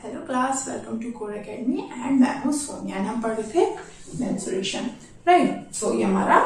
Hello class, welcome to Core Academy and मैं हूँ Sonia and हम पढ़ रहे थे मेंसुरेशन, राइट। सो ये हमारा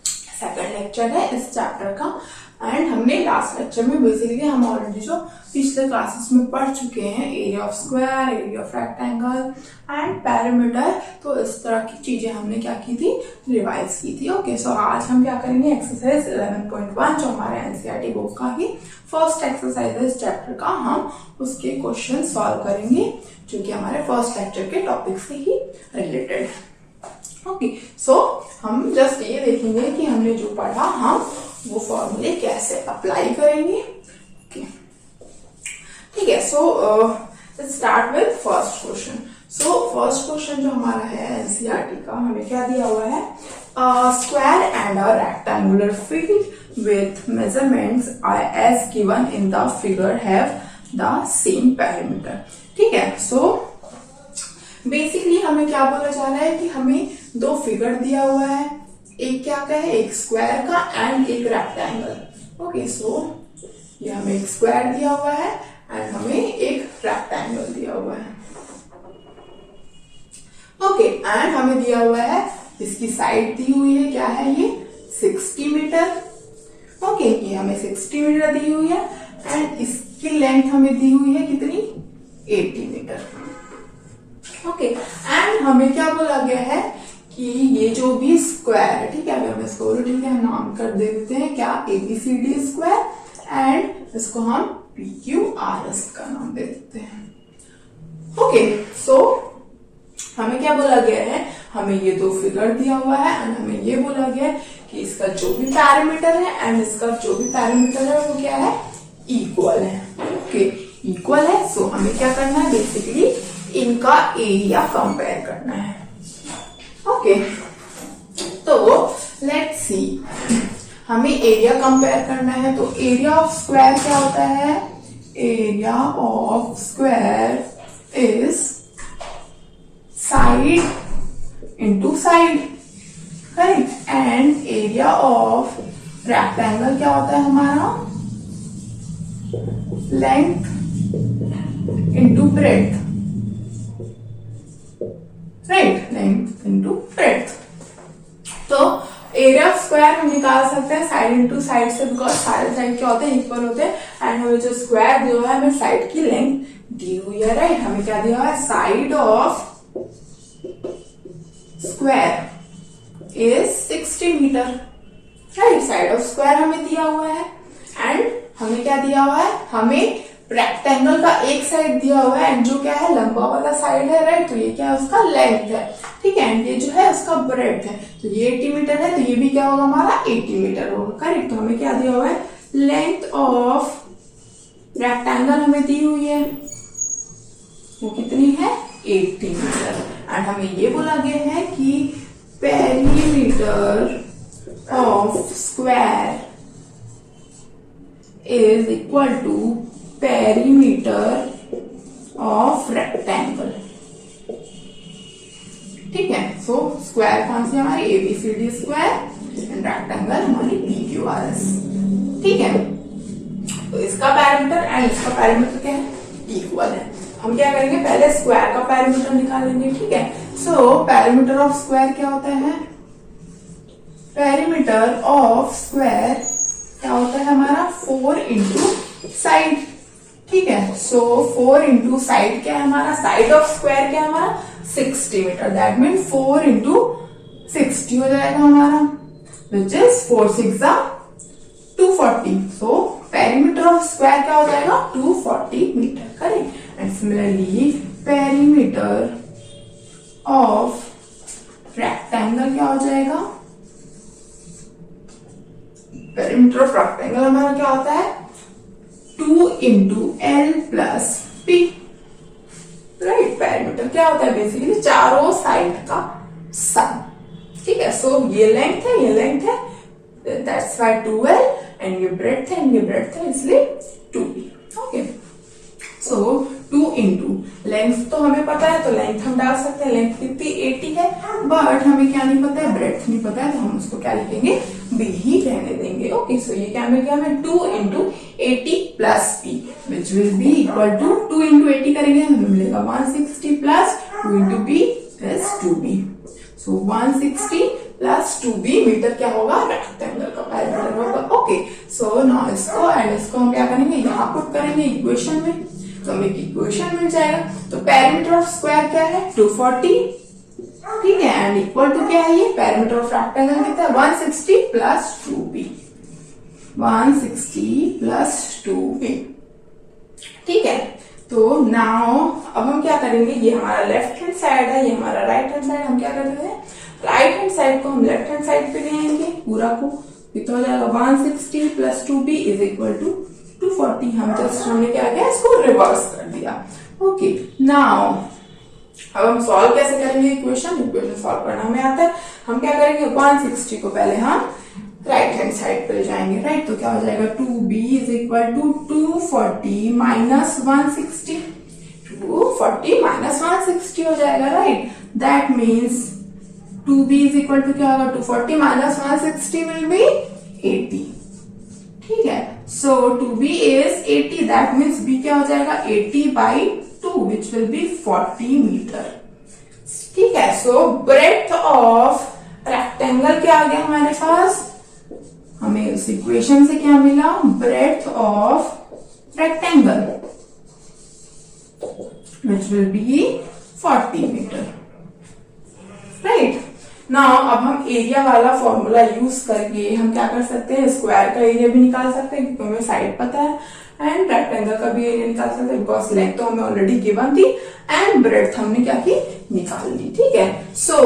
सेकंड लेक्चर है इस चैप्टर का। एंड हमने लास्ट लेक्चर में बेसिकली हम ऑलरेडी जो पिछले क्लासेस में पढ़ चुके हैं, area of square, area of rectangle and parameter, तो इस तरह की चीजें हमने क्या की थी, रिवाइज की थी। ओके, सो आज हम क्या करेंगे, एक्सरसाइज 11.1 जो हमारे एनसीईआरटी बुक का ही फर्स्ट एक्सरसाइज है इस चैप्टर का, हम उसके क्वेश्चन सॉल्व करेंगे जो कि हमारे फर्स्ट लेक्चर के टॉपिक से ही रिलेटेड। ओके, सो हम जस्ट ये देखेंगे कि हमने जो पढ़ा हम वो फॉर्मूले कैसे अप्लाई करेंगे। ओके, ठीक है। So let's start with first question. So first question जो हमारा है एनसीईआरटी का, हमें क्या दिया हुआ है, square and a rectangular field with measurements as given in the figure have the same perimeter। ठीक है। सो बेसिकली हमें क्या बोला जा रहा है कि हमें दो फिगर दिया हुआ है, एक क्या का है, एक स्क्वायर का एंड एक रेक्टेंगल। ओके, सो ये हमें एक स्क्वायर दिया हुआ है एंड हमें एक रेक्टेंगल दिया हुआ है। ओके, एंड हमें दिया हुआ है, इसकी साइड दी हुई है, क्या है ये, 60 मीटर। ओके, ये हमें 60 मीटर दी हुई है एंड इसकी लेंथ हमें दी हुई है कितनी, 80 मीटर। ओके, एंड हमें क्या बोला गया है कि ये जो भी स्क्वायर है, ठीक है, अगर हम इसको ठीक है नाम कर देते हैं क्या, ABCD स्क्वायर एंड इसको हम PQRS का नाम दे देते हैं। ओके, सो हमें क्या बोला गया है, हमें ये दो फिगर दिया हुआ है एंड हमें ये बोला गया है कि इसका जो भी पैरामीटर है एंड इसका जो भी पैरामीटर है वो क्या है, इक्वल है। ओके, इक्वल है। सो हमें क्या करना है, बेसिकली इनका एरिया कंपेयर करना है। ओके, तो लेट्स सी, हमें एरिया कंपेयर करना है। तो एरिया ऑफ स्क्वायर क्या होता है, area of square is side into side, right. And area of rectangle क्या होता है हमारा, length into breadth, right, length into breadth. तो एरिया ऑफ स्क्वायर हम निकाल सकते हैं साइड इंटू साइड से, बिकॉज सारे साइड क्या होते हैं, इक्वल होते हैं एंड हमें जो स्क्वायर दिया हुआ है, हमें साइड की लेंथ दी हुई है, राइट। हमें क्या दिया हुआ है, side of square is 60 metre, right. Side of square हमें दिया हुआ है एंड हमें क्या दिया हुआ है, हमें रेक्टेंगल का एक साइड दिया हुआ है एंड जो क्या है, लंबा वाला साइड है, राइट। तो ये क्या है, उसका लेंथ है, ठीक है, एंड ये जो है उसका ब्रेड्थ है। तो ये 80 मीटर है, तो ये भी क्या होगा हमारा, 80 मीटर होगा, करेक्ट। तो हमें क्या दिया हुआ है, लेंथ ऑफ रेक्टेंगल हमें दी हुई है, वो कितनी है, 80 मीटर। एंड हमें ये बोला गया है कि perimeter of square is equal to perimeter of rectangle, ठीक है। सो स्क्वायर कौन सी हमारी, ABCD स्क्वायर एंड रेक्टेंगल हमारी PQRS, ठीक है। तो इसका पैरामीटर एंड इसका पैरामीटर क्या है, इक्वल है। हम क्या करेंगे, पहले स्क्वायर का पैरामीटर निकालेंगे, ठीक है। सो पैरामीटर ऑफ स्क्वायर क्या होता है, पैरामीटर ऑफ स्क्वायर क्या होता है हमारा, 4 इंटू साइड, ठीक है। सो 4 इंटू साइड क्या है हमारा, साइड ऑफ स्क्वायर क्या है हमारा, 60 मीटर, दैट मीन 4 इंटू 60 हो जाएगा हमारा, which is 4 6 240। So perimeter of square क्या हो जाएगा, 240 metre, correct. And similarly perimeter of rectangle क्या हो जाएगा, पेरीमीटर ऑफ रेक्टेंगल हमारा क्या होता है, 2 into L plus P, right. Perimeter क्या होता है, बेसिकली चारों साइड का सम, ठीक है। सो ये लेंथ है, ये लेंथ है, दैट्स वाई 2L एंड ये ब्रेड्थ है एंड ये ब्रेड्थ है, इसलिए 2P। ओके, सो 2 इंटू लेंथ तो हमें पता है, तो लेंथ हम डाल सकते हैं, लेंथ कितनी 80 है, बट हमें क्या नहीं पता है, ब्रेड्थ नहीं पता है, तो हम उसको क्या लिखेंगे, B ही रहने देंगे। ओके, सो ये क्या मिल गया हमें, 2 into 80 plus P which will be equal to 2 into 80 करेंगे हमें मिलेगा 160 plus 2 into b is 2b। So 160 plus 2b metre क्या होगा, रेक्टेंगल का पैरामीटर होगा। ओके, सो नाउ इसको एंड इसको हम क्या करेंगे, यहाँ पुट करेंगे इक्वेशन में, तो हमें इक्वेशन मिल जाएगा। तो पैरामीटर ऑफ स्क्वायर क्या है 240, ठीक है, एंड इक्वल टू क्या है, ये पैरामीटर ऑफ रेक्टेंगल कितना है 160 प्लस 2b, 160 प्लस 2b, ठीक है। तो नाउ अब हम क्या करेंगे, ये हमारा लेफ्ट हैंड साइड है, ये हमारा राइट हैंड साइड, हम क्या करते हैं राइट हैंड साइड को हम लेफ्ट हैंड साइड पे ले आएंगे, पूरा को कितना हो जाएगा 160 plus 2b is equal to 240। हमने क्या किया, इसको रिवर्स कर दिया। ओके, नाउ अब हम सॉल्व कैसे करेंगे इक्वेशन सॉल्व करना हमें आता है। हम क्या करेंगे 160 को पहले हम राइट हैंड साइड पे ले जाएंगे, राइट, तो क्या हो जाएगा 2b is equal to 240 minus 160, 240 minus 160 हो जाएगा, right. That means 2b is equal to क्या होगा 240 माइनस 160 विल बी 80, ठीक है। सो 2b is 80, that means b क्या हो जाएगा 80/2 विच विल बी 40 मीटर, ठीक है। सो ब्रेड्थ ऑफ रेक्टेंगल क्या आ गया हमारे पास, हमें उस इक्वेशन से क्या मिला, breadth of rectangle which will be 40 metre, right. Now अब हम एरिया वाला फॉर्मूला यूज करके हम क्या कर सकते हैं, स्क्वायर का एरिया भी निकाल सकते हैं क्योंकि हमें साइड पता है, एंड रेक्टेंगल का भी एरिया निकाल सकते हैं बिकॉज लेंथ तो हमें ऑलरेडी गिवन थी एंड ब्रेड्थ हमने क्या की निकाल ली, ठीक है। सो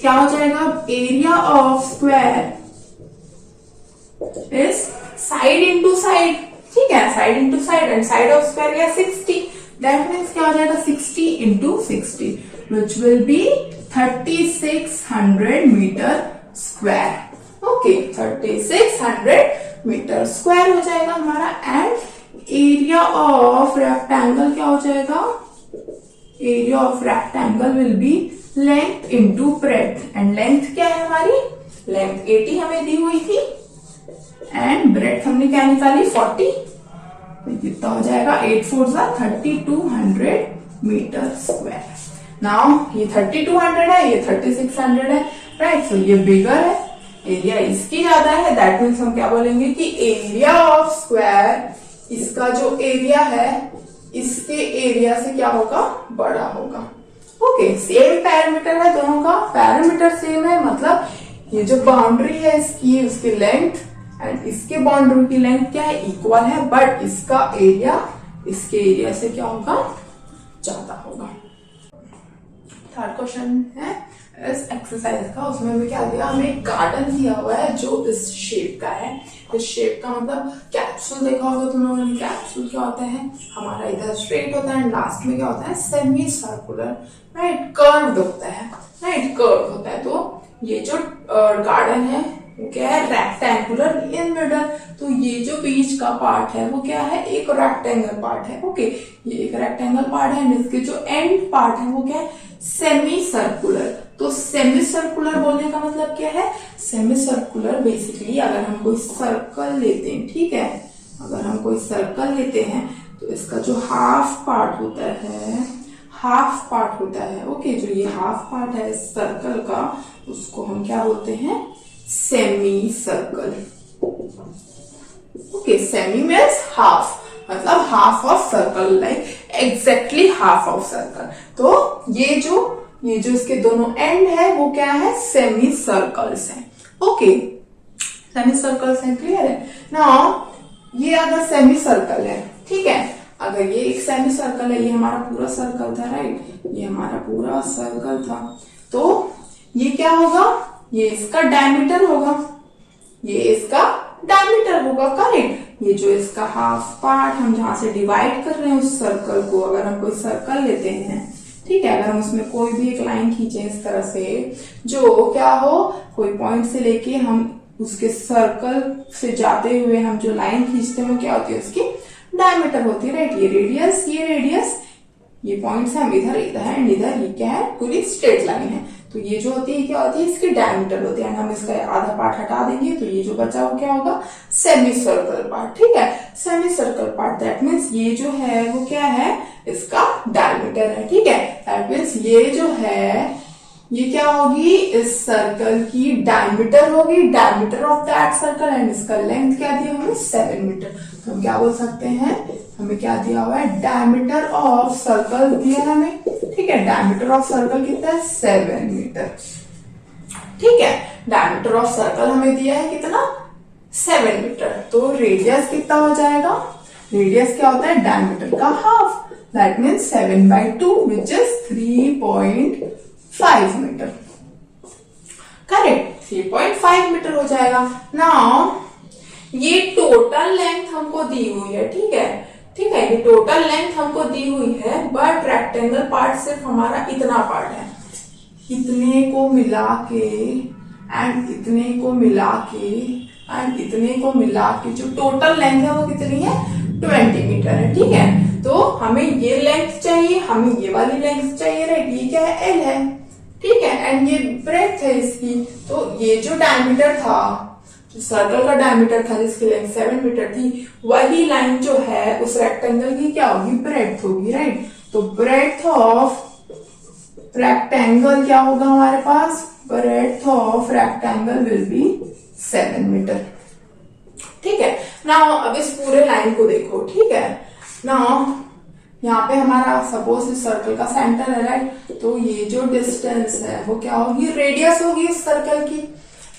क्या हो जाएगा, area of square is side into side, ठीक है, side into side, and side of square क्या 60, दैट मीन्स क्या हो जाएगा 60 into 60 which will be 3600 metre square. Okay, 3600 metre square हो जाएगा हमारा, एंड एरिया ऑफ रेक्टेंगल क्या हो जाएगा, area of rectangle will B length into breadth, and length क्या है हमारी, लेंथ 80 हमें दी हुई थी एंड ब्रेड्थ हमने क्या निकाली 40, तो कितना हो जाएगा 8 4 3200 मीटर स्क्वायर। नाउ ये 3200 है, ये 3600 है, राइट। सो ये बिगर है, एरिया इसकी ज्यादा है, दैट मीन्स हम क्या बोलेंगे कि एरिया ऑफ स्क्वायर, इसका जो एरिया है इसके एरिया से क्या होगा, बड़ा होगा। ओके, सेम पैरामीटर है दोनों का, पैरामीटर सेम है, मतलब ये जो बाउंड्री है इसकी, उसकी लेंथ एंड इसके बाउंड्री की लेंथ क्या है, इक्वल है, बट इसका एरिया इसके एरिया से क्या होगा, ज्यादा होगा। थर्ड क्वेश्चन है इस एक्सरसाइज का, उसमें हमें क्या दिया, हमें एक गार्डन दिया हुआ है जो इस शेप का है। इस शेप का मतलब कैप्सूल देखा होगा तुम लोगों ने, कैप्सूल क्या होता है, हमारा इधर स्ट्रेट होता है, लास्ट में क्या होता है सेमी सर्कुलर, राइट, कर्व्ड होता है, राइट, कर्व्ड होता है। तो ये जो गार्डन है वो क्या है, रेक्टेंगुलर इन मिडल, तो ये जो बीच का पार्ट है वो क्या है, एक रेक्टेंगल पार्ट है। ओके, ये एक रेक्टेंगल पार्ट है, इसके जो एंड पार्ट है वो क्या है, सेमी सर्कुलर। तो सेमी सर्कुलर बोलने का मतलब क्या है, सेमी सर्कुलर बेसिकली अगर हम कोई सर्कल लेते हैं, ठीक है, अगर हम कोई सर्कल लेते हैं तो इसका जो हाफ पार्ट होता है, ओके, जो ये हाफ पार्ट है इस सर्कल का, उसको हम क्या बोलते हैं, semi circle. Okay, semi means half, मतलब half of circle, like exactly half of circle. तो ये जो इसके दोनों एंड है वो क्या है, सेमी सर्कल्स हैं। ओके, सेमी सर्कल्स हैं, क्लियर है। नाउ ये अगर सेमी सर्कल है, ठीक है, अगर ये एक सेमी सर्कल है, ये हमारा पूरा सर्कल था, राइट, ये हमारा पूरा सर्कल था, तो ये क्या होगा, ये इसका डायमीटर होगा, ये इसका डायमीटर होगा, करेक्ट। ये जो इसका हाफ पार्ट हम जहां से डिवाइड कर रहे हैं उस सर्कल को, अगर हम कोई सर्कल लेते हैं, ठीक है, अगर हम उसमें कोई भी एक लाइन खींचे इस तरह से, जो क्या हो, कोई पॉइंट से लेके हम उसके सर्कल से जाते हुए हम जो लाइन खींचते हैं वो क्या होती है, उसकी डायमीटर होती है, राइट। ये रेडियस ये पॉइंट्स है इधर इधर एंड इधर, ये क्या है पूरी स्ट्रेट लाइन है। तो ये जो होती है क्या होती है, इसकी डायमीटर होती है। हम इसका आधा पार्ट हटा देंगे तो ये जो बचा वो क्या होगा, सेमी सर्कल पार्ट। ठीक है, semi circle part that means ये जो है वो क्या है, इसका डायमीटर है। ठीक है, दैट मीन्स ये जो है ये क्या होगी, इस सर्कल की डायमीटर होगी, diameter of that circle, and इसका लेंथ क्या दिया हमें 7 मीटर। तो हम क्या बोल सकते हैं, हमें क्या दिया हुआ है, डायमीटर ऑफ सर्कल दिया है हमें। ठीक है, डायमीटर ऑफ सर्कल कितना है, 7 मीटर। ठीक है, डायमीटर ऑफ सर्कल हमें दिया है कितना, 7 मीटर। तो रेडियस कितना हो जाएगा, रेडियस क्या होता है, डायमीटर का half, that means 7/2 which is 3.5 metre. Correct, 3.5 metre हो जाएगा। नाउ ये टोटल लेंथ हमको दी हुई है। ठीक है, ठीक है, ये टोटल लेंथ हमको दी हुई है, बट रेक्टेंगल पार्ट सिर्फ हमारा इतना पार्ट है। इतने को मिला के एंड इतने को मिला के एंड इतने को मिला के जो टोटल लेंथ है वो कितनी है, 20 मीटर है। ठीक है, तो हमें ये लेंथ चाहिए, हमें ये वाली लेंथ चाहिए, राइट। ये क्या है, एल है। ठीक है, एंड ये ब्रेड्थ है इसकी। तो ये जो डायमीटर था, जो सर्कल का डायमीटर था जिसकी लेंथ 7 मीटर थी, वही लाइन जो है उस रेक्टेंगल की क्या होगी, ब्रेड्थ होगी, राइट। तो ब्रेड्थ ऑफ रेक्टेंगल क्या होगा हमारे पास, breadth of rectangle will be 7 metre. ठीक है, नाउ अब इस पूरे लाइन को देखो। ठीक है, नाउ यहाँ पे हमारा सपोज इस सर्कल का सेंटर है, राइट। तो ये जो डिस्टेंस है वो क्या होगी, रेडियस होगी इस सर्कल की,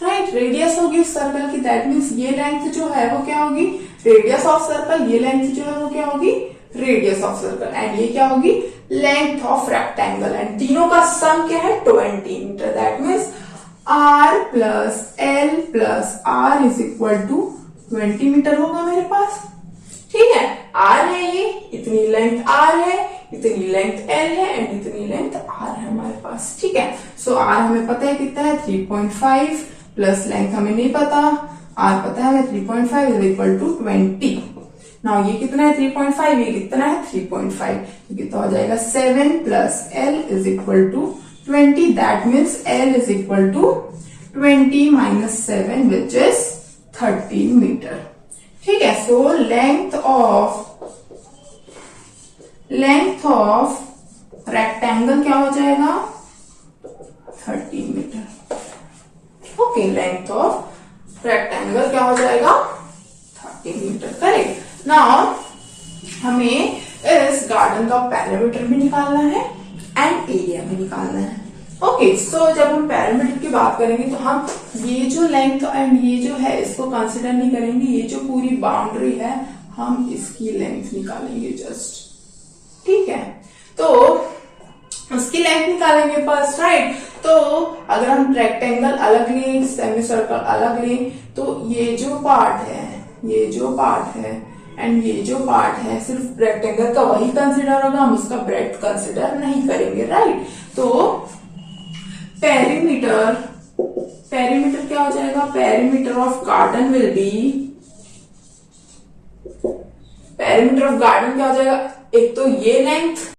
राइट। रेडियस होगी इस सर्कल की, दैट मीन्स ये लेंथ जो है वो क्या होगी, रेडियस ऑफ सर्कल। ये लेंथ जो है वो क्या होगी, रेडियस ऑफ सर्कल, एंड ये क्या होगी, लेंथ ऑफ रेक्टेंगल। एंड तीनों का सम क्या है, 20 metre. That means r plus l plus r is equal to 20 metre होगा मेरे पास। ठीक है, आर है ये, इतनी लेंथ आर है, इतनी लेंथ एल है, एंड इतनी लेंथ आर है हमारे पास। ठीक है, सो आर हमें पता है कितना है, 3.5 प्लस लेंथ हमें नहीं पता, आर पता है हमें 3.5 इज इक्वल टू 20। नाउ ये कितना है, 3.5, ये कितना है 3.5, ये कितना हो जाएगा, 7 plus l is equal to 20। That means l is equal to 20 minus 7 which is 13 metre. ठीक है, सो लेंथ ऑफ रेक्टेंगल क्या हो जाएगा, 13 metre. Okay, length of rectangle क्या हो जाएगा, 13 मीटर। करेक्ट। नाउ हमें इस गार्डन का पैरामीटर भी निकालना है एंड एरिया भी निकालना है। ओके, सो जब हम पैरामीटर की बात करेंगे तो हम ये जो लेंथ एंड ये जो है इसको कंसिडर नहीं करेंगे, ये जो पूरी बाउंड्री है हम इसकी लेंथ निकालेंगे जस्ट। ठीक है, तो उसकी लेंथ निकालेंगे फर्स्ट, राइट। तो अगर हम रेक्टेंगल अलग लें, सेमी सर्कल अलग लें, तो ये जो पार्ट है, ये जो पार्ट है एंड ये जो पार्ट है, सिर्फ रेक्टेंगल का वही कंसिडर होगा, हम उसका ब्रेड्थ कंसिडर नहीं करेंगे, राइट। तो पेरीमीटर क्या हो जाएगा, perimeter of garden will be, perimeter of garden क्या हो जाएगा, एक तो ये लेंथ